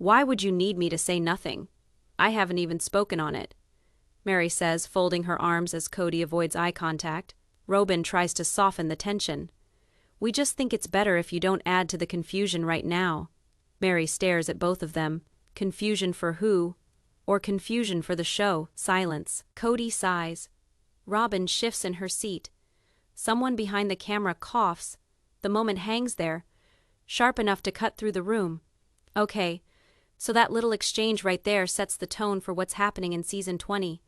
Why would you need me to say nothing? I haven't even spoken on it, Meri says, folding her arms as Kody avoids eye contact. Robyn tries to soften the tension. We just think it's better if you don't add to the confusion right now. Meri stares at both of them. Confusion for who? Or confusion for the show? Silence. Kody sighs. Robyn shifts in her seat. Someone behind the camera coughs. The moment hangs there, sharp enough to cut through the room. Okay, so that little exchange right there sets the tone for what's happening in season 20.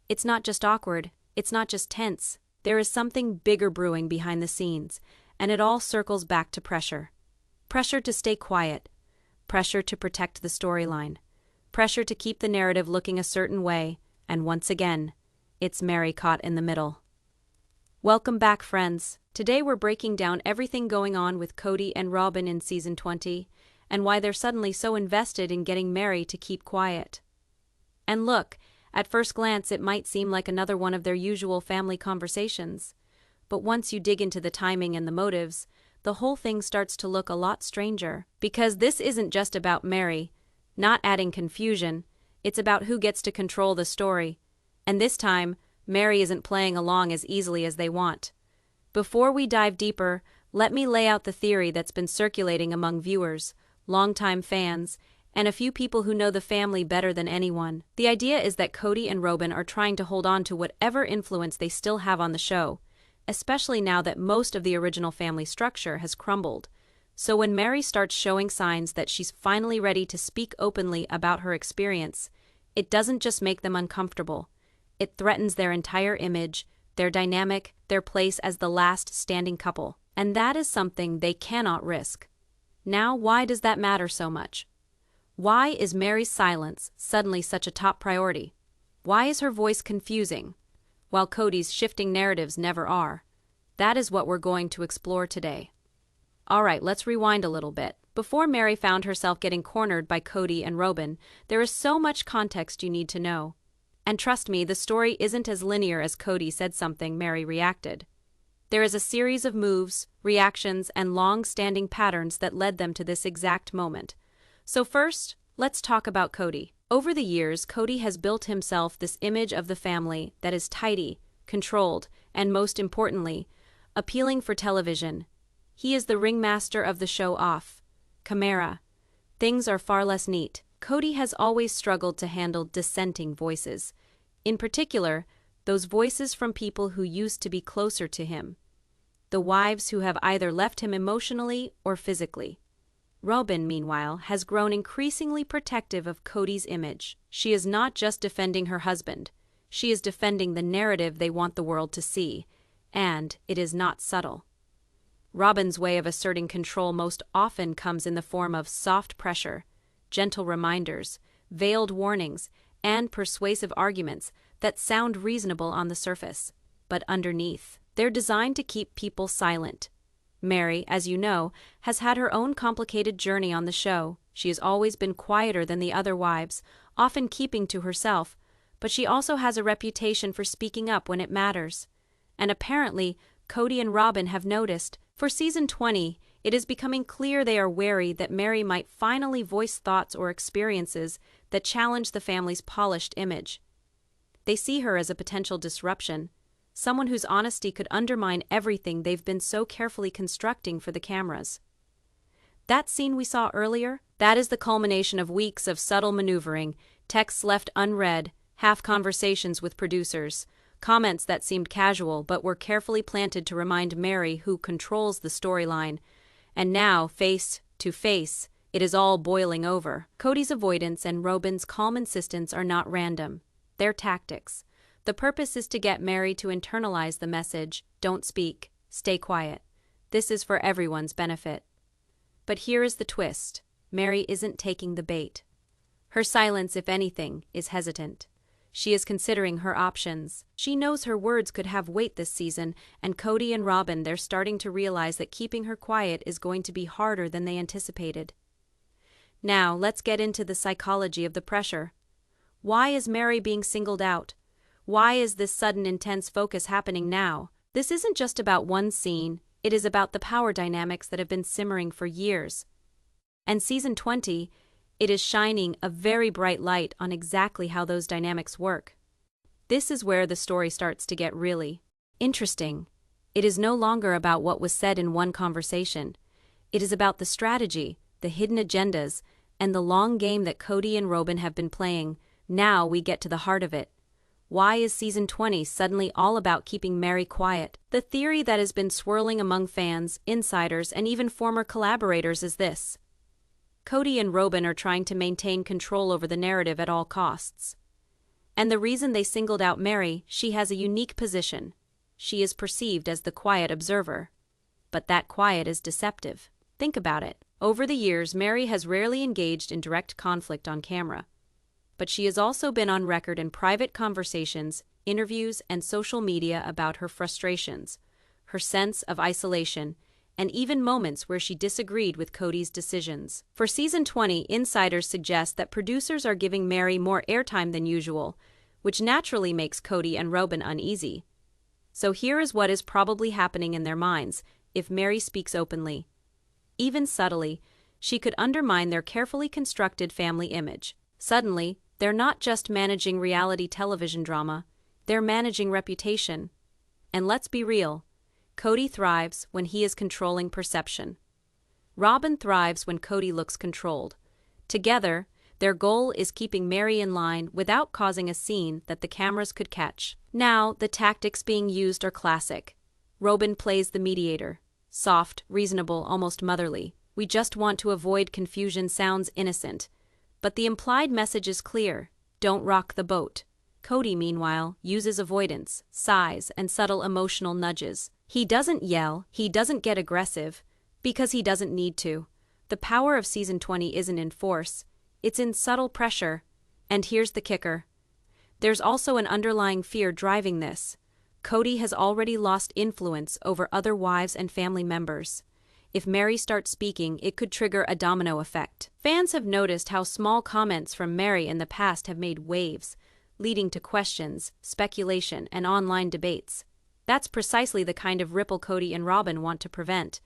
It's not just awkward, it's not just tense. There is something bigger brewing behind the scenes, and it all circles back to pressure. Pressure to stay quiet. Pressure to protect the storyline. Pressure to keep the narrative looking a certain way, and once again, it's Meri caught in the middle. Welcome back, friends. Today we're breaking down everything going on with Kody and Robyn in season 20, and why they're suddenly so invested in getting Meri to keep quiet. And look, at first glance it might seem like another one of their usual family conversations. But once you dig into the timing and the motives, the whole thing starts to look a lot stranger. Because this isn't just about Meri, not adding confusion, it's about who gets to control the story. And this time, Meri isn't playing along as easily as they want. Before we dive deeper, let me lay out the theory that's been circulating among viewers, longtime fans, and a few people who know the family better than anyone. The idea is that Kody and Robyn are trying to hold on to whatever influence they still have on the show, especially now that most of the original family structure has crumbled. So when Meri starts showing signs that she's finally ready to speak openly about her experience, it doesn't just make them uncomfortable. It threatens their entire image, their dynamic, their place as the last standing couple. And that is something they cannot risk. Now, why does that matter so much? Why is Meri's silence suddenly such a top priority? Why is her voice confusing, while Kody's shifting narratives never are? That is what we're going to explore today. Alright, let's rewind a little bit. Before Meri found herself getting cornered by Kody and Robyn, there is so much context you need to know. And trust me, the story isn't as linear as Kody said something Meri reacted. There is a series of moves, reactions, and long-standing patterns that led them to this exact moment. So first, let's talk about Kody. Over the years, Kody has built himself this image of the family that is tidy, controlled, and most importantly, appealing for television. He is the ringmaster of the show off camera. Things are far less neat. Kody has always struggled to handle dissenting voices. In particular, those voices from people who used to be closer to him. The wives who have either left him emotionally or physically. Robyn, meanwhile, has grown increasingly protective of Kody's image. She is not just defending her husband. She is defending the narrative they want the world to see. And it is not subtle. Robyn's way of asserting control most often comes in the form of soft pressure, gentle reminders, veiled warnings, and persuasive arguments that sound reasonable on the surface. But underneath, they're designed to keep people silent. Meri, as you know, has had her own complicated journey on the show. She has always been quieter than the other wives, often keeping to herself, but she also has a reputation for speaking up when it matters. And apparently, Kody and Robyn have noticed. For season 20, it is becoming clear they are wary that Meri might finally voice thoughts or experiences that challenge the family's polished image. They see her as a potential disruption, someone whose honesty could undermine everything they've been so carefully constructing for the cameras. That scene we saw earlier, that is the culmination of weeks of subtle maneuvering, texts left unread, half conversations with producers, comments that seemed casual but were carefully planted to remind Meri who controls the storyline. And now, face to face, it is all boiling over. Kody's avoidance and Robyn's calm insistence are not random. They're tactics. The purpose is to get Meri to internalize the message, don't speak, stay quiet. This is for everyone's benefit. But here is the twist. Meri isn't taking the bait. Her silence, if anything, is hesitant. She is considering her options. She knows her words could have weight this season, and Kody and Robyn, they're starting to realize that keeping her quiet is going to be harder than they anticipated. Now, let's get into the psychology of the pressure. Why is Meri being singled out? Why is this sudden intense focus happening now? This isn't just about one scene, it is about the power dynamics that have been simmering for years. And season 20, It is shining a very bright light on exactly how those dynamics work. This is where the story starts to get really interesting. It is no longer about what was said in one conversation. It is about the strategy, the hidden agendas, and the long game that Kody and Robyn have been playing. Now we get to the heart of it. Why is season 20 suddenly all about keeping Meri quiet? The theory that has been swirling among fans, insiders, and even former collaborators is this: Kody and Robyn are trying to maintain control over the narrative at all costs. And the reason they singled out Meri, she has a unique position. She is perceived as the quiet observer. But that quiet is deceptive. Think about it. Over the years, Meri has rarely engaged in direct conflict on camera. But she has also been on record in private conversations, interviews, and social media about her frustrations, her sense of isolation, and even moments where she disagreed with Kody's decisions. For season 20, insiders suggest that producers are giving Meri more airtime than usual, which naturally makes Kody and Robyn uneasy. So here is what is probably happening in their minds if Meri speaks openly. Even subtly, she could undermine their carefully constructed family image. Suddenly, they're not just managing reality television drama, they're managing reputation. And let's be real, Kody thrives when he is controlling perception. Robyn thrives when Kody looks controlled. Together, their goal is keeping Meri in line without causing a scene that the cameras could catch. Now, the tactics being used are classic. Robyn plays the mediator. Soft, reasonable, almost motherly. We just want to avoid confusion sounds innocent. But the implied message is clear: don't rock the boat. Kody, meanwhile, uses avoidance, sighs, and subtle emotional nudges. He doesn't yell, he doesn't get aggressive, because he doesn't need to. The power of season 20 isn't in force, it's in subtle pressure. And here's the kicker. There's also an underlying fear driving this. Kody has already lost influence over other wives and family members. If Meri starts speaking, it could trigger a domino effect. Fans have noticed how small comments from Meri in the past have made waves, leading to questions, speculation, and online debates. That's precisely the kind of ripple Kody and Robyn want to prevent.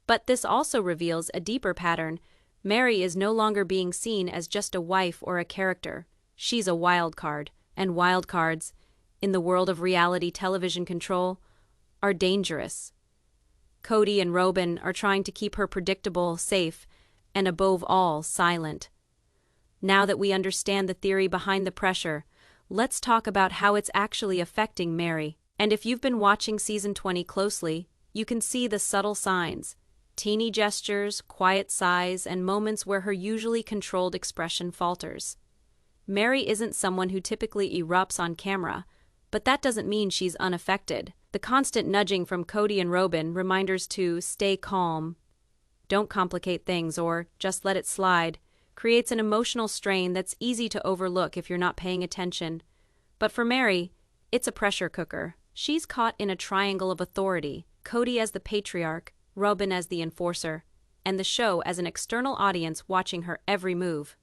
But this also reveals a deeper pattern. Meri is no longer being seen as just a wife or a character. She's a wild card, and wild cards, in the world of reality television control, are dangerous. Kody and Robyn are trying to keep her predictable, safe, and above all, silent. Now that we understand the theory behind the pressure, let's talk about how it's actually affecting Meri. And if you've been watching season 20 closely, you can see the subtle signs. Teeny gestures, quiet sighs, and moments where her usually controlled expression falters. Meri isn't someone who typically erupts on camera, but that doesn't mean she's unaffected. The constant nudging from Kody and Robyn, reminders to stay calm, don't complicate things, or just let it slide, creates an emotional strain that's easy to overlook if you're not paying attention. But for Meri, it's a pressure cooker. She's caught in a triangle of authority, Kody as the patriarch, Robyn as the enforcer, and the show as an external audience watching her every move.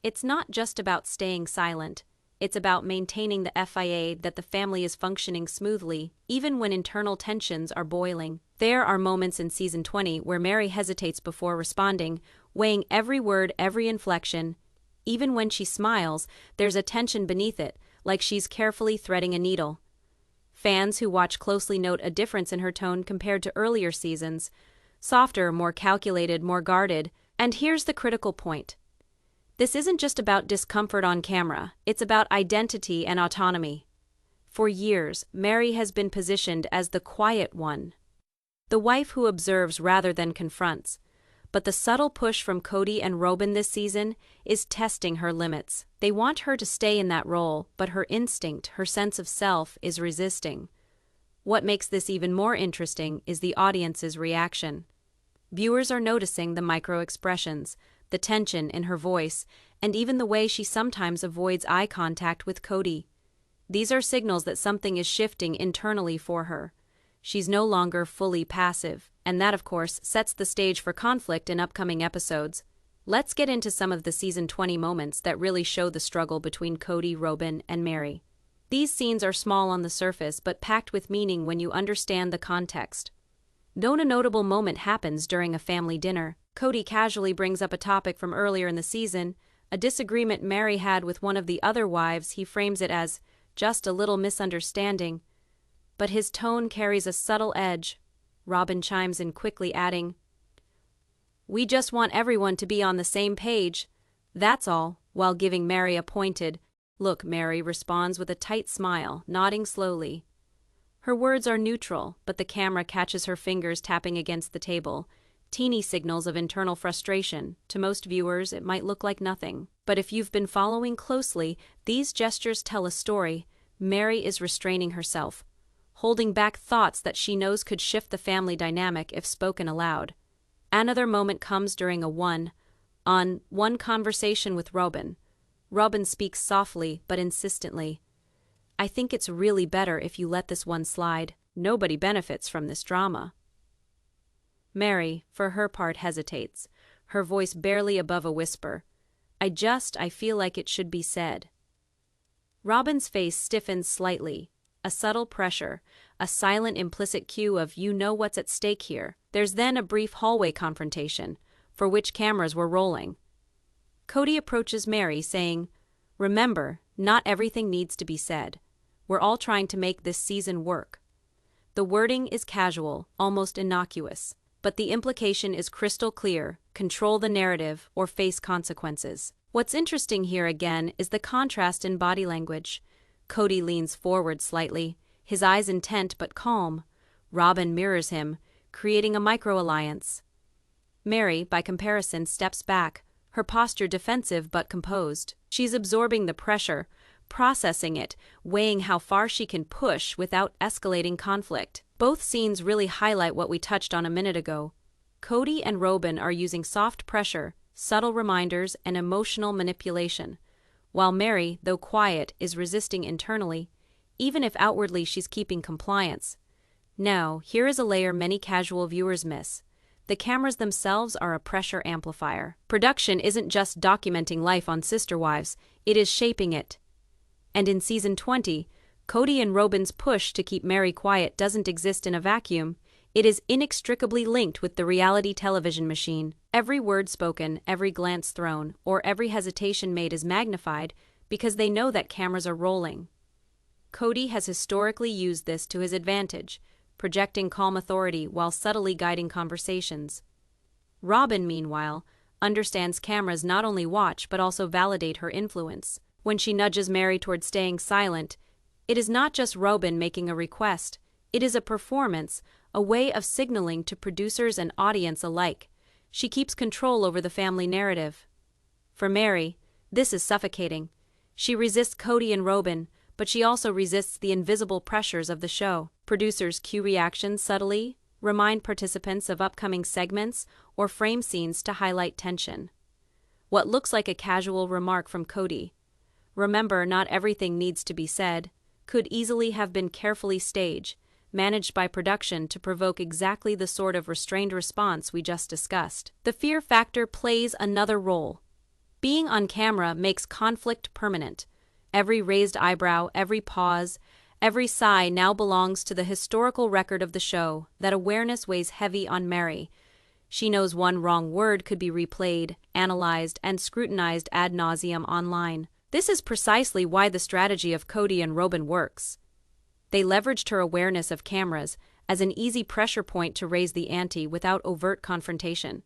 It's not just about staying silent. It's about maintaining the FIA that the family is functioning smoothly, even when internal tensions are boiling. There are moments in season 20 where Meri hesitates before responding, weighing every word, every inflection. Even when she smiles, there's a tension beneath it, like she's carefully threading a needle. Fans who watch closely note a difference in her tone compared to earlier seasons. Softer, more calculated, more guarded. And here's the critical point. This isn't just about discomfort on camera, it's about identity and autonomy. For years, Meri has been positioned as the quiet one, the wife who observes rather than confronts. But the subtle push from Kody and Robyn this season is testing her limits. They want her to stay in that role, but her instinct, her sense of self, is resisting. What makes this even more interesting is the audience's reaction. Viewers are noticing the micro-expressions, the tension in her voice, and even the way she sometimes avoids eye contact with Kody. These are signals that something is shifting internally for her. She's no longer fully passive, and that, of course, sets the stage for conflict in upcoming episodes. Let's get into some of the season 20 moments that really show the struggle between Kody, Robyn, and Meri. These scenes are small on the surface, but packed with meaning when you understand the context. Though a notable moment happens during a family dinner. Kody casually brings up a topic from earlier in the season, a disagreement Meri had with one of the other wives. He frames it as just a little misunderstanding, but his tone carries a subtle edge. Robyn chimes in quickly, adding, "We just want everyone to be on the same page, that's all," while giving Meri a pointed look. Meri responds with a tight smile, nodding slowly. Her words are neutral, but the camera catches her fingers tapping against the table. Teeny signals of internal frustration. To most viewers, it might look like nothing. But if you've been following closely, these gestures tell a story. Meri is restraining herself, holding back thoughts that she knows could shift the family dynamic if spoken aloud. Another moment comes during a one-on-one conversation with Robyn. Robyn speaks softly but insistently. "I think it's really better if you let this one slide. Nobody benefits from this drama." Meri, for her part, hesitates, her voice barely above a whisper. I feel like it should be said." Robyn's face stiffens slightly, a subtle pressure, a silent implicit cue of "you know what's at stake here." There's then a brief hallway confrontation, for which cameras were rolling. Kody approaches Meri, saying, "Remember, not everything needs to be said. We're all trying to make this season work." The wording is casual, almost innocuous, but the implication is crystal clear: control the narrative or face consequences. What's interesting here again is the contrast in body language. Kody leans forward slightly, his eyes intent but calm. Robyn mirrors him, creating a micro-alliance. Meri, by comparison, steps back, her posture defensive but composed. She's absorbing the pressure, processing it, weighing how far she can push without escalating conflict. Both scenes really highlight what we touched on a minute ago. Kody and Robyn are using soft pressure, subtle reminders, and emotional manipulation, while Meri, though quiet, is resisting internally, even if outwardly she's keeping compliance. Now, here is a layer many casual viewers miss. The cameras themselves are a pressure amplifier. Production isn't just documenting life on Sister Wives, it is shaping it. And in Season 20, Kody and Robyn's push to keep Meri quiet doesn't exist in a vacuum. It is inextricably linked with the reality television machine. Every word spoken, every glance thrown, or every hesitation made is magnified because they know that cameras are rolling. Kody has historically used this to his advantage, projecting calm authority while subtly guiding conversations. Robyn, meanwhile, understands cameras not only watch but also validate her influence. When she nudges Meri toward staying silent, it is not just Robyn making a request, it is a performance, a way of signaling to producers and audience alike. She keeps control over the family narrative. For Meri, this is suffocating. She resists Kody and Robyn, but she also resists the invisible pressures of the show. Producers cue reactions subtly, remind participants of upcoming segments, or frame scenes to highlight tension. What looks like a casual remark from Kody, "Remember, not everything needs to be said," could easily have been carefully staged, managed by production to provoke exactly the sort of restrained response we just discussed. The fear factor plays another role. Being on camera makes conflict permanent. Every raised eyebrow, every pause, every sigh now belongs to the historical record of the show. That awareness weighs heavy on Meri. She knows one wrong word could be replayed, analyzed, and scrutinized ad nauseum online. This is precisely why the strategy of Kody and Robyn works. They leveraged her awareness of cameras as an easy pressure point to raise the ante without overt confrontation.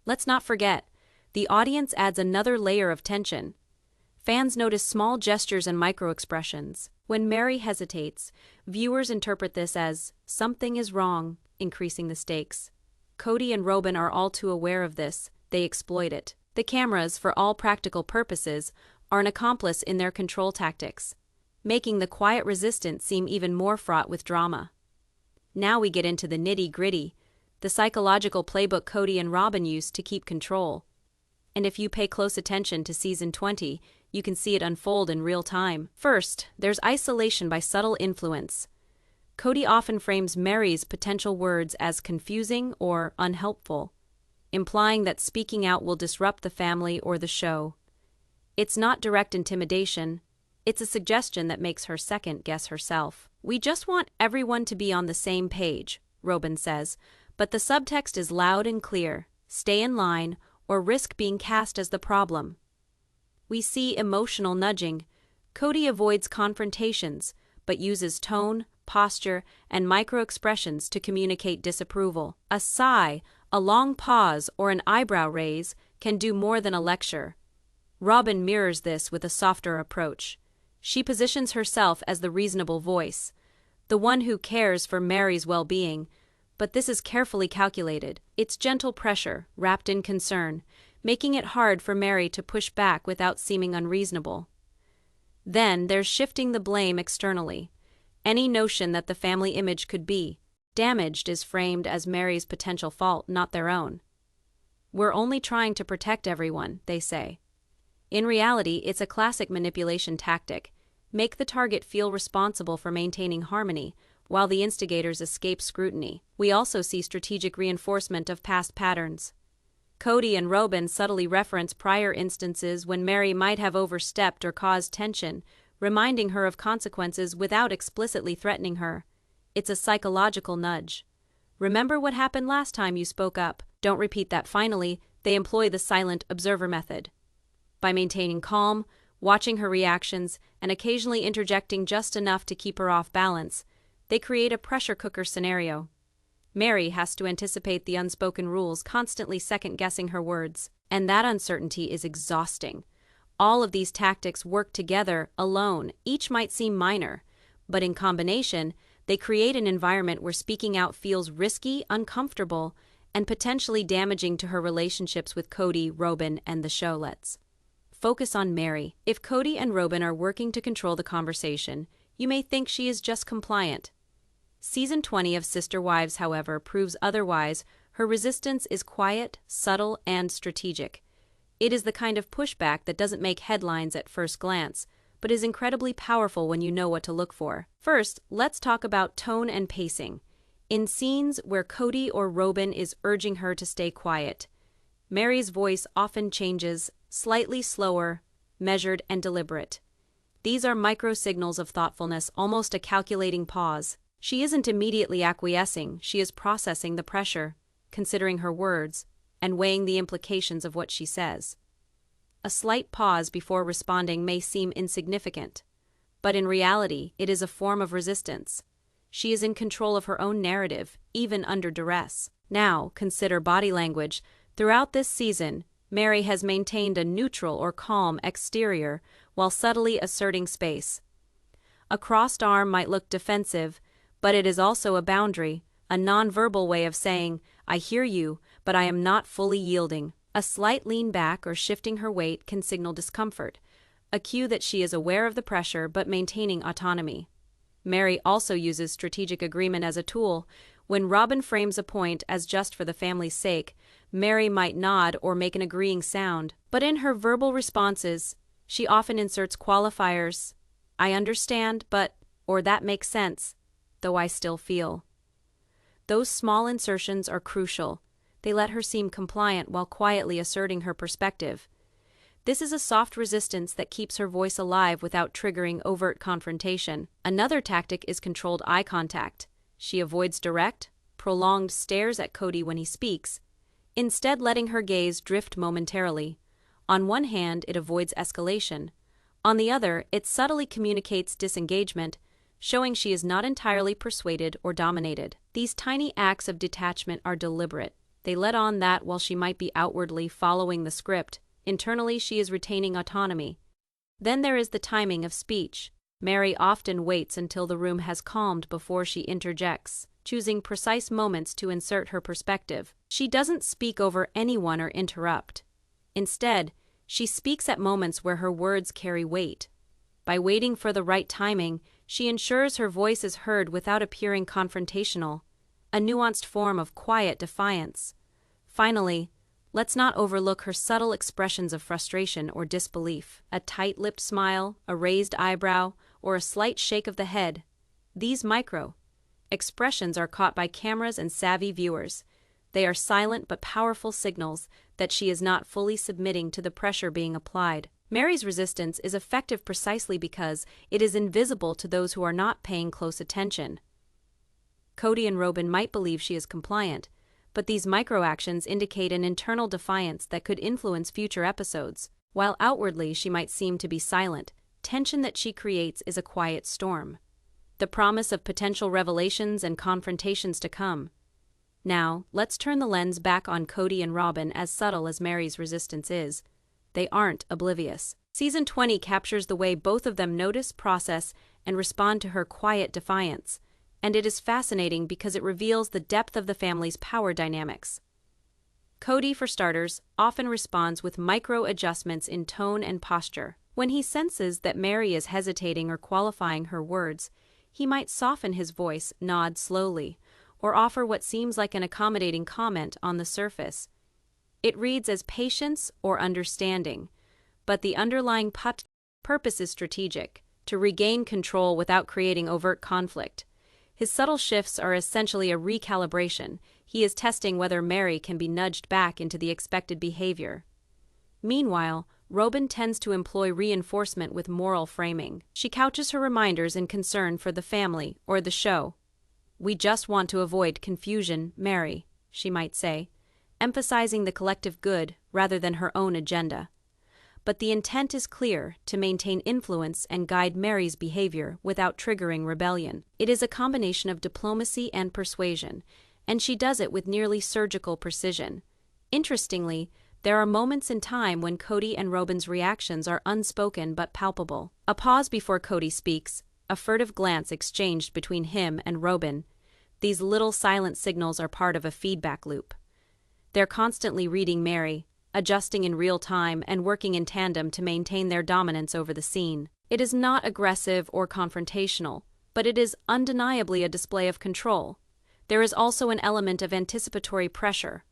Let's not forget, the audience adds another layer of tension. Fans notice small gestures and micro-expressions. When Meri hesitates, viewers interpret this as something is wrong, increasing the stakes. Kody and Robyn are all too aware of this. They exploit it. The cameras, for all practical purposes, are an accomplice in their control tactics, making the quiet resistance seem even more fraught with drama. Now we get into the nitty-gritty, the psychological playbook Kody and Robyn used to keep control. And if you pay close attention to Season 20, you can see it unfold in real time. First, there's isolation by subtle influence. Kody often frames Meri's potential words as confusing or unhelpful, implying that speaking out will disrupt the family or the show. It's not direct intimidation, it's a suggestion that makes her second-guess herself. "We just want everyone to be on the same page," Robyn says, but the subtext is loud and clear. stay in line, or risk being cast as the problem. We see emotional nudging. Kody avoids confrontations, but uses tone, posture, and micro-expressions to communicate disapproval. A sigh, a long pause, or an eyebrow raise can do more than a lecture. Robyn mirrors this with a softer approach. She positions herself as the reasonable voice, the one who cares for Meri's well-being, but this is carefully calculated. It's gentle pressure, wrapped in concern, making it hard for Meri to push back without seeming unreasonable. Then there's shifting the blame externally. Any notion that the family image could be damaged is framed as Meri's potential fault, not their own. "We're only trying to protect everyone," they say. In reality, it's a classic manipulation tactic. Make the target feel responsible for maintaining harmony, while the instigators escape scrutiny. We also see strategic reinforcement of past patterns. Kody and Robyn subtly reference prior instances when Meri might have overstepped or caused tension, reminding her of consequences without explicitly threatening her. It's a psychological nudge. "Remember what happened last time you spoke up? Don't repeat that." Finally, they employ the silent observer method. By maintaining calm, watching her reactions, and occasionally interjecting just enough to keep her off balance, they create a pressure cooker scenario. Meri has to anticipate the unspoken rules, constantly second-guessing her words, and that uncertainty is exhausting. All of these tactics work together alone. Each might seem minor, but in combination, they create an environment where speaking out feels risky, uncomfortable, and potentially damaging to her relationships with Kody, Robyn, and the show. Let's focus on Meri. If Kody and Robyn are working to control the conversation, you may think she is just compliant. Season 20 of Sister Wives, however, proves otherwise. Her resistance is quiet, subtle, and strategic. It is the kind of pushback that doesn't make headlines at first glance, but is incredibly powerful when you know what to look for. First, let's talk about tone and pacing. In scenes where Kody or Robyn is urging her to stay quiet, Meri's voice often changes, slightly slower, measured, and deliberate. These are micro-signals of thoughtfulness, almost a calculating pause. She isn't immediately acquiescing, she is processing the pressure, considering her words, and weighing the implications of what she says. A slight pause before responding may seem insignificant, but in reality, it is a form of resistance. She is in control of her own narrative, even under duress. Now, consider body language. Throughout this season, Meri has maintained a neutral or calm exterior while subtly asserting space. A crossed arm might look defensive, but it is also a boundary, a nonverbal way of saying, "I hear you, but I am not fully yielding." A slight lean back or shifting her weight can signal discomfort, a cue that she is aware of the pressure but maintaining autonomy. Meri also uses strategic agreement as a tool. When Robyn frames a point as just for the family's sake, Meri might nod or make an agreeing sound, but in her verbal responses, she often inserts qualifiers, "I understand, but," or "that makes sense, though I still feel." Those small insertions are crucial. They let her seem compliant while quietly asserting her perspective. This is a soft resistance that keeps her voice alive without triggering overt confrontation. Another tactic is controlled eye contact. She avoids direct, prolonged stares at Kody when he speaks, instead letting her gaze drift momentarily. On one hand, it avoids escalation. On the other, it subtly communicates disengagement, showing she is not entirely persuaded or dominated. These tiny acts of detachment are deliberate. They let on that while she might be outwardly following the script, internally she is retaining autonomy. Then there is the timing of speech. Meri often waits until the room has calmed before she interjects, choosing precise moments to insert her perspective. She doesn't speak over anyone or interrupt. Instead, she speaks at moments where her words carry weight. By waiting for the right timing, she ensures her voice is heard without appearing confrontational, a nuanced form of quiet defiance. Finally, let's not overlook her subtle expressions of frustration or disbelief. A tight-lipped smile, a raised eyebrow, or a slight shake of the head. These micro-expressions are caught by cameras and savvy viewers. They are silent but powerful signals that she is not fully submitting to the pressure being applied. Meri's resistance is effective precisely because it is invisible to those who are not paying close attention. Kody and Robyn might believe she is compliant, but these microactions indicate an internal defiance that could influence future episodes. While outwardly she might seem to be silent, tension that she creates is a quiet storm. The promise of potential revelations and confrontations to come. Now, let's turn the lens back on Kody and Robyn. As subtle as Meri's resistance is, they aren't oblivious. Season 20 captures the way both of them notice, process, and respond to her quiet defiance, and it is fascinating because it reveals the depth of the family's power dynamics. Kody, for starters, often responds with micro-adjustments in tone and posture. When he senses that Meri is hesitating or qualifying her words, he might soften his voice, nod slowly, or offer what seems like an accommodating comment on the surface. It reads as patience or understanding, but the underlying purpose is strategic, to regain control without creating overt conflict. His subtle shifts are essentially a recalibration. He is testing whether Meri can be nudged back into the expected behavior. Meanwhile, Robyn tends to employ reinforcement with moral framing. She couches her reminders in concern for the family or the show. "We just want to avoid confusion, Meri," she might say, emphasizing the collective good rather than her own agenda. But the intent is clear: to maintain influence and guide Meri's behavior without triggering rebellion. It is a combination of diplomacy and persuasion, and she does it with nearly surgical precision. Interestingly, there are moments in time when Kody and Robyn's reactions are unspoken but palpable. A pause before Kody speaks, a furtive glance exchanged between him and Robyn. These little silent signals are part of a feedback loop. They're constantly reading Meri, adjusting in real time and working in tandem to maintain their dominance over the scene. It is not aggressive or confrontational, but it is undeniably a display of control. There is also an element of anticipatory pressure.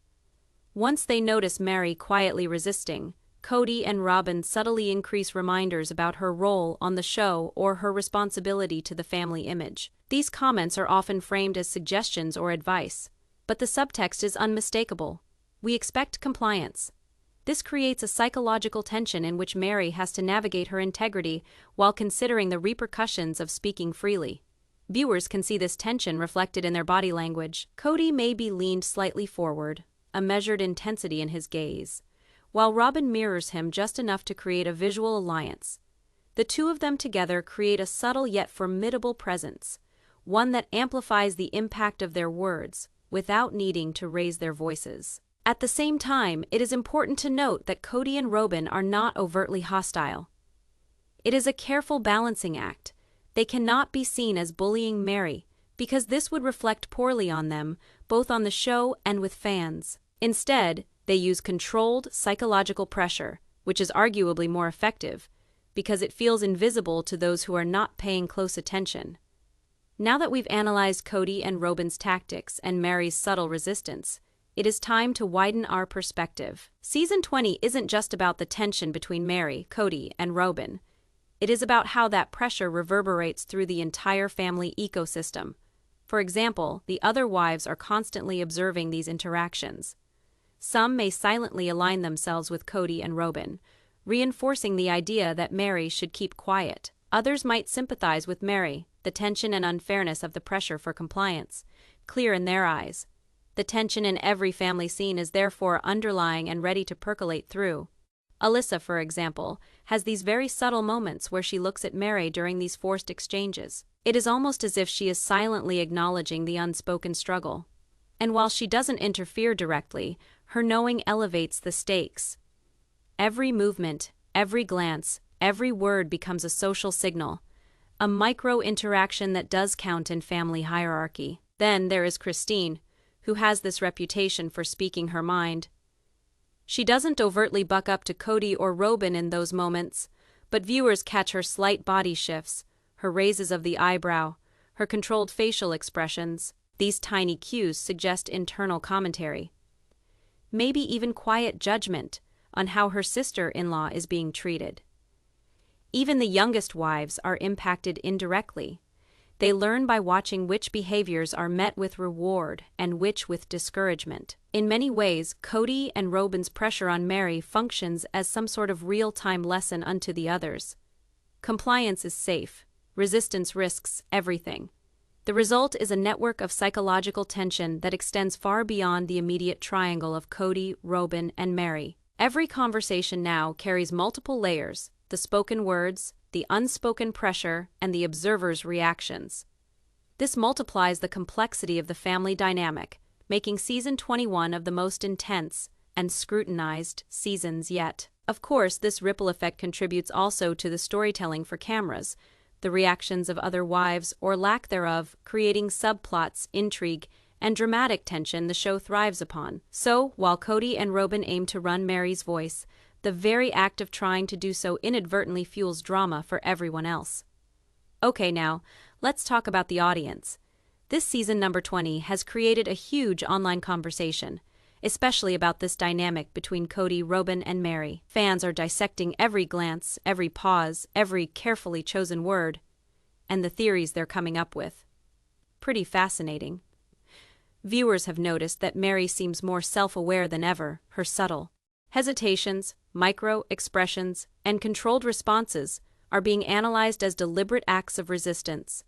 Once they notice Meri quietly resisting, Kody and Robyn subtly increase reminders about her role on the show or her responsibility to the family image. These comments are often framed as suggestions or advice, but the subtext is unmistakable. We expect compliance. This creates a psychological tension in which Meri has to navigate her integrity while considering the repercussions of speaking freely. Viewers can see this tension reflected in their body language. Kody may be leaned slightly forward, a measured intensity in his gaze, while Robyn mirrors him just enough to create a visual alliance. The two of them together create a subtle yet formidable presence, one that amplifies the impact of their words without needing to raise their voices. At the same time, it is important to note that Kody and Robyn are not overtly hostile. It is a careful balancing act. They cannot be seen as bullying Meri, because this would reflect poorly on them, both on the show and with fans. Instead, they use controlled psychological pressure, which is arguably more effective, because it feels invisible to those who are not paying close attention. Now that we've analyzed Kody and Robyn's tactics and Meri's subtle resistance, it is time to widen our perspective. Season 20 isn't just about the tension between Meri, Kody, and Robyn. It is about how that pressure reverberates through the entire family ecosystem. For example, the other wives are constantly observing these interactions. Some may silently align themselves with Kody and Robyn, reinforcing the idea that Meri should keep quiet. Others might sympathize with Meri, the tension and unfairness of the pressure for compliance, clear in their eyes. The tension in every family scene is therefore underlying and ready to percolate through. Alyssa, for example, has these very subtle moments where she looks at Meri during these forced exchanges. It is almost as if she is silently acknowledging the unspoken struggle. And while she doesn't interfere directly, her knowing elevates the stakes. Every movement, every glance, every word becomes a social signal, a micro-interaction that does count in family hierarchy. Then there is Christine, who has this reputation for speaking her mind. She doesn't overtly buck up to Kody or Robyn in those moments, but viewers catch her slight body shifts, her raises of the eyebrow, her controlled facial expressions. These tiny cues suggest internal commentary, maybe even quiet judgment on how her sister-in-law is being treated. Even the youngest wives are impacted indirectly. They learn by watching which behaviors are met with reward and which with discouragement. In many ways, Kody and Robyn's pressure on Meri functions as some sort of real-time lesson unto the others. Compliance is safe. Resistance risks everything. The result is a network of psychological tension that extends far beyond the immediate triangle of Kody, Robyn, and Meri. Every conversation now carries multiple layers: the spoken words, the unspoken pressure, and the observer's reactions. This multiplies the complexity of the family dynamic, making Season 21 of the most intense and scrutinized seasons yet. Of course, this ripple effect contributes also to the storytelling for cameras, the reactions of other wives or lack thereof, creating subplots, intrigue, and dramatic tension the show thrives upon. So, while Kody and Robyn aim to run Meri's voice, the very act of trying to do so inadvertently fuels drama for everyone else. Okay, now, let's talk about the audience. This season number 20 has created a huge online conversation, especially about this dynamic between Kody, Robyn, and Meri. Fans are dissecting every glance, every pause, every carefully chosen word, and the theories they're coming up with. Pretty fascinating. Viewers have noticed that Meri seems more self-aware than ever. Her subtle hesitations, micro-expressions, and controlled responses are being analyzed as deliberate acts of resistance.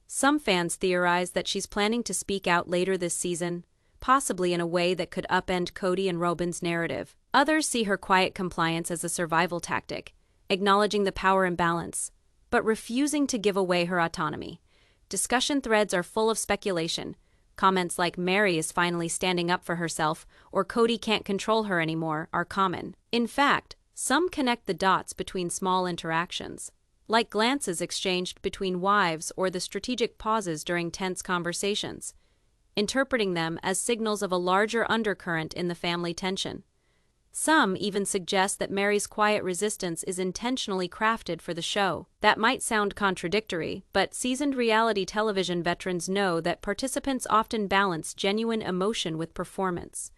Some fans theorize that she's planning to speak out later this season, possibly in a way that could upend Kody and Robyn's narrative. Others see her quiet compliance as a survival tactic, acknowledging the power imbalance, but refusing to give away her autonomy. Discussion threads are full of speculation. Comments like "Meri is finally standing up for herself" or "Kody can't control her anymore" are common. In fact, some connect the dots between small interactions, like glances exchanged between wives or the strategic pauses during tense conversations, interpreting them as signals of a larger undercurrent in the family tension. Some even suggest that Meri's quiet resistance is intentionally crafted for the show. That might sound contradictory, but seasoned reality television veterans know that participants often balance genuine emotion with performance.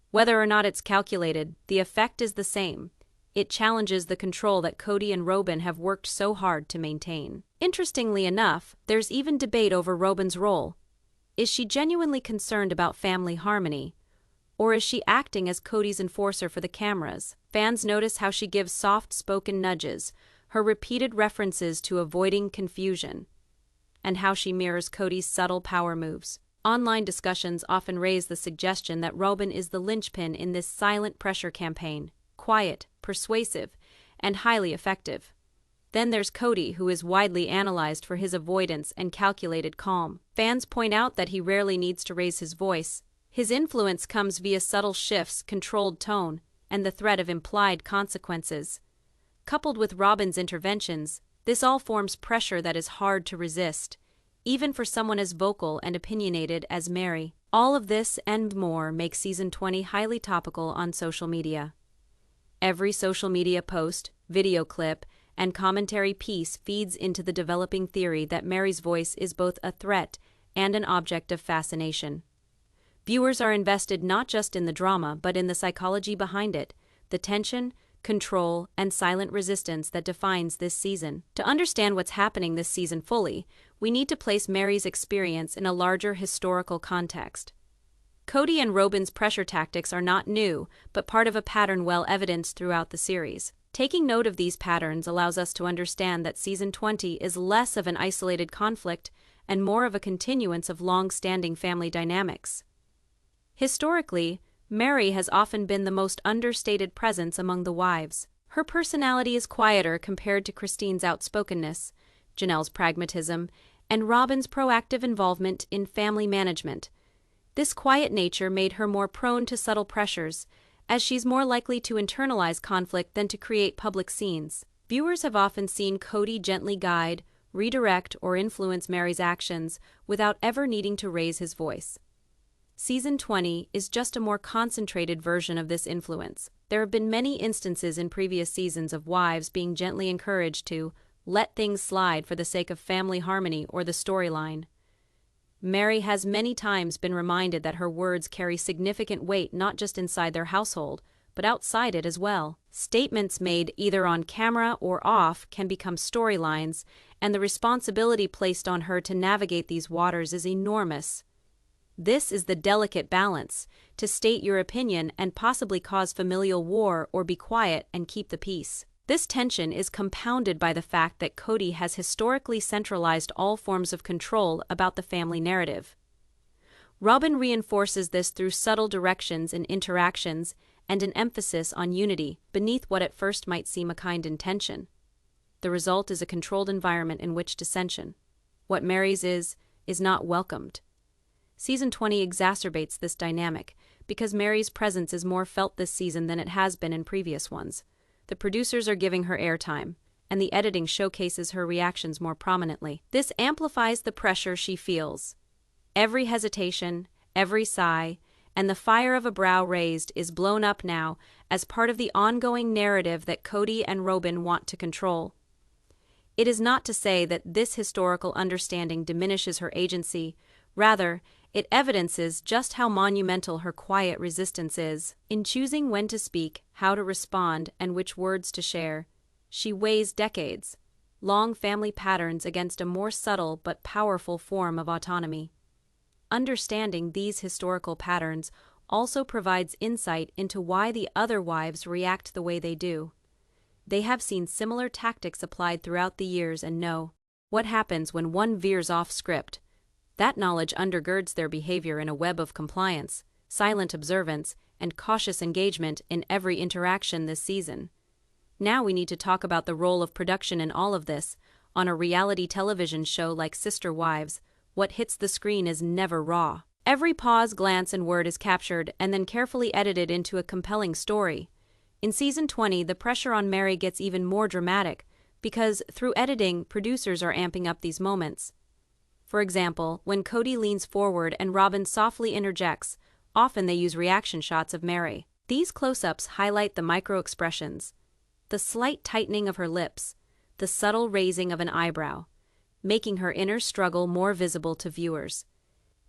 Whether or not it's calculated, the effect is the same. It challenges the control that Kody and Robyn have worked so hard to maintain. Interestingly enough, there's even debate over Robyn's role. Is she genuinely concerned about family harmony, or is she acting as Kody's enforcer for the cameras? Fans notice how she gives soft-spoken nudges, her repeated references to avoiding confusion, and how she mirrors Kody's subtle power moves. Online discussions often raise the suggestion that Robyn is the linchpin in this silent pressure campaign: quiet, persuasive, and highly effective. Then there's Kody, who is widely analyzed for his avoidance and calculated calm. Fans point out that he rarely needs to raise his voice. His influence comes via subtle shifts, controlled tone, and the threat of implied consequences. Coupled with Robyn's interventions, this all forms pressure that is hard to resist, even for someone as vocal and opinionated as Meri. All of this and more makes Season 20 highly topical on social media. Every social media post, video clip, and commentary piece feeds into the developing theory that Meri's voice is both a threat and an object of fascination. Viewers are invested not just in the drama, but in the psychology behind it, the tension, control, and silent resistance that defines this season. To understand what's happening this season fully, we need to place Meri's experience in a larger historical context. Kody and Robyn's pressure tactics are not new, but part of a pattern well evidenced throughout the series. Taking note of these patterns allows us to understand that Season 20 is less of an isolated conflict and more of a continuance of long-standing family dynamics. Historically, Meri has often been the most understated presence among the wives. Her personality is quieter compared to Christine's outspokenness, Janelle's pragmatism, and Robyn's proactive involvement in family management. This quiet nature made her more prone to subtle pressures, as she's more likely to internalize conflict than to create public scenes. Viewers have often seen Kody gently guide, redirect, or influence Meri's actions without ever needing to raise his voice. Season 20 is just a more concentrated version of this influence. There have been many instances in previous seasons of wives being gently encouraged to let things slide for the sake of family harmony or the storyline. Meri has many times been reminded that her words carry significant weight not just inside their household, but outside it as well. Statements made either on camera or off can become storylines, and the responsibility placed on her to navigate these waters is enormous. This is the delicate balance: to state your opinion and possibly cause familial war, or be quiet and keep the peace. This tension is compounded by the fact that Kody has historically centralized all forms of control about the family narrative. Robyn reinforces this through subtle directions in interactions and an emphasis on unity beneath what at first might seem a kind intention. The result is a controlled environment in which dissension, what Meri's is not welcomed. Season 20 exacerbates this dynamic because Meri's presence is more felt this season than it has been in previous ones. The producers are giving her airtime, and the editing showcases her reactions more prominently. This amplifies the pressure she feels. Every hesitation, every sigh, and the fire of a brow raised is blown up now as part of the ongoing narrative that Kody and Robyn want to control. It is not to say that this historical understanding diminishes her agency, rather, it evidences just how monumental her quiet resistance is. In choosing when to speak, how to respond, and which words to share, she weighs decades-long family patterns against a more subtle but powerful form of autonomy. Understanding these historical patterns also provides insight into why the other wives react the way they do. They have seen similar tactics applied throughout the years and know what happens when one veers off script. That knowledge undergirds their behavior in a web of compliance, silent observance, and cautious engagement in every interaction this season. Now we need to talk about the role of production in all of this. On a reality television show like Sister Wives, what hits the screen is never raw. Every pause, glance, and word is captured and then carefully edited into a compelling story. In Season 20, the pressure on Meri gets even more dramatic because, through editing, producers are amping up these moments. For example, when Kody leans forward and Robyn softly interjects, often they use reaction shots of Meri. These close-ups highlight the micro-expressions, the slight tightening of her lips, the subtle raising of an eyebrow, making her inner struggle more visible to viewers.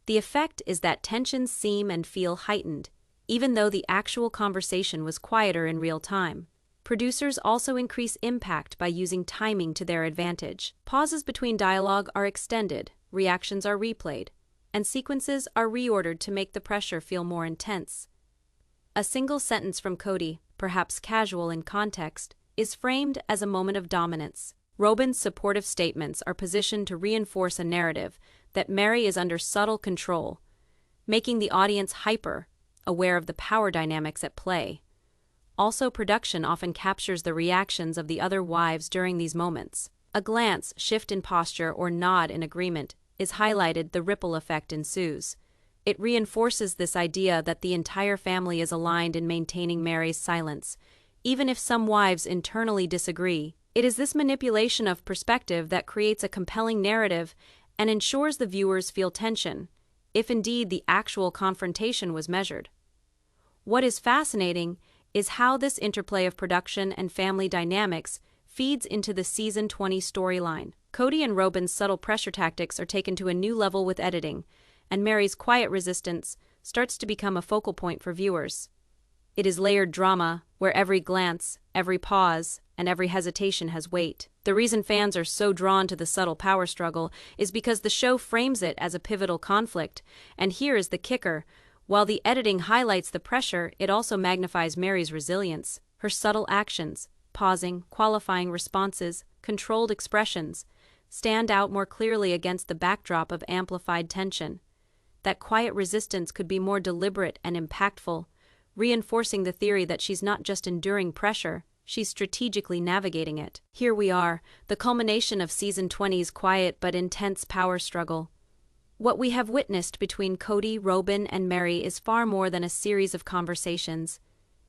The effect is that tensions seem and feel heightened, even though the actual conversation was quieter in real time. Producers also increase impact by using timing to their advantage. Pauses between dialogue are extended, reactions are replayed, and sequences are reordered to make the pressure feel more intense. A single sentence from Kody, perhaps casual in context, is framed as a moment of dominance. Robyn's supportive statements are positioned to reinforce a narrative that Meri is under subtle control, making the audience hyper, aware of the power dynamics at play. Also, production often captures the reactions of the other wives during these moments. A glance, shift in posture, or nod in agreement is highlighted, the ripple effect ensues. It reinforces this idea that the entire family is aligned in maintaining Meri's silence, even if some wives internally disagree. It is this manipulation of perspective that creates a compelling narrative and ensures the viewers feel tension, if indeed the actual confrontation was measured. What is fascinating is how this interplay of production and family dynamics feeds into the Season 20 storyline. Kody and Robyn's subtle pressure tactics are taken to a new level with editing, and Meri's quiet resistance starts to become a focal point for viewers. It is layered drama, where every glance, every pause, and every hesitation has weight. The reason fans are so drawn to the subtle power struggle is because the show frames it as a pivotal conflict, and here is the kicker. While the editing highlights the pressure, it also magnifies Meri's resilience. Her subtle actions, pausing, qualifying responses, controlled expressions, stand out more clearly against the backdrop of amplified tension. That quiet resistance could be more deliberate and impactful, reinforcing the theory that she's not just enduring pressure, she's strategically navigating it. Here we are, the culmination of Season 20's quiet but intense power struggle. What we have witnessed between Kody, Robyn, and Meri is far more than a series of conversations.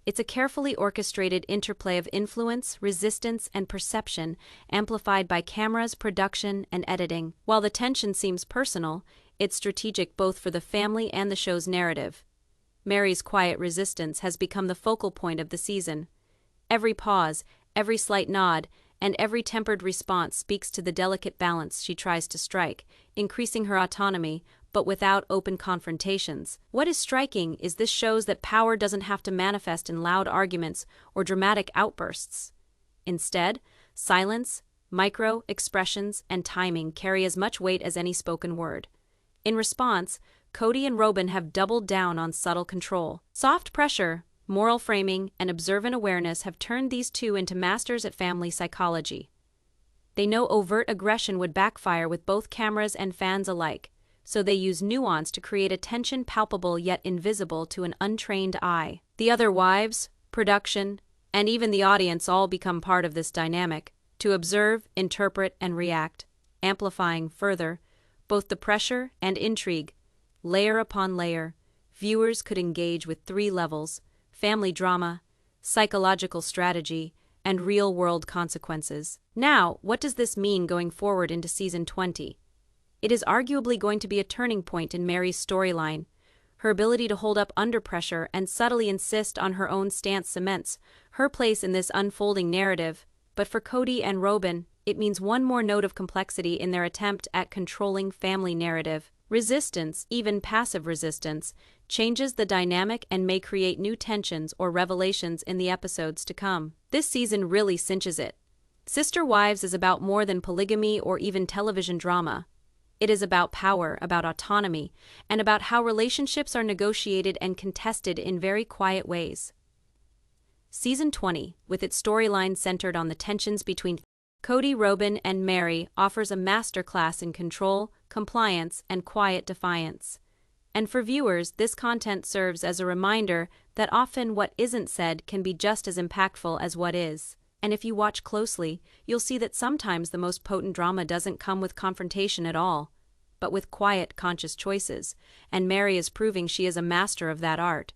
It's a carefully orchestrated interplay of influence, resistance, and perception, amplified by cameras, production, and editing. While the tension seems personal, it's strategic both for the family and the show's narrative. Meri's quiet resistance has become the focal point of the season. Every pause, every slight nod, and every tempered response speaks to the delicate balance she tries to strike, increasing her autonomy, but without open confrontations. What is striking is this shows that power doesn't have to manifest in loud arguments or dramatic outbursts. Instead, silence, micro-expressions, and timing carry as much weight as any spoken word. In response, Kody and Robyn have doubled down on subtle control. Soft pressure, Moral framing and observant awareness have turned these two into masters at family psychology. They know overt aggression would backfire with both cameras and fans alike, so they use nuance to create a tension palpable yet invisible to an untrained eye. The other wives, production, and even the audience all become part of this dynamic, to observe, interpret, and react, amplifying further both the pressure and intrigue. Layer upon layer, viewers could engage with 3 levels: family drama, psychological strategy, and real-world consequences. Now, what does this mean going forward into Season 20? It is arguably going to be a turning point in Meri's storyline. Her ability to hold up under pressure and subtly insist on her own stance cements her place in this unfolding narrative. But for Kody and Robyn, it means one more note of complexity in their attempt at controlling family narrative. Resistance, even passive resistance, changes the dynamic and may create new tensions or revelations in the episodes to come. This season really cinches it. Sister Wives is about more than polygamy or even television drama. It is about power, about autonomy, and about how relationships are negotiated and contested in very quiet ways. Season 20, with its storyline centered on the tensions between Kody Robyn and Meri, offers a masterclass in control, compliance, and quiet defiance. And for viewers, this content serves as a reminder that often what isn't said can be just as impactful as what is. And if you watch closely, you'll see that sometimes the most potent drama doesn't come with confrontation at all, but with quiet, conscious choices, and Meri is proving she is a master of that art.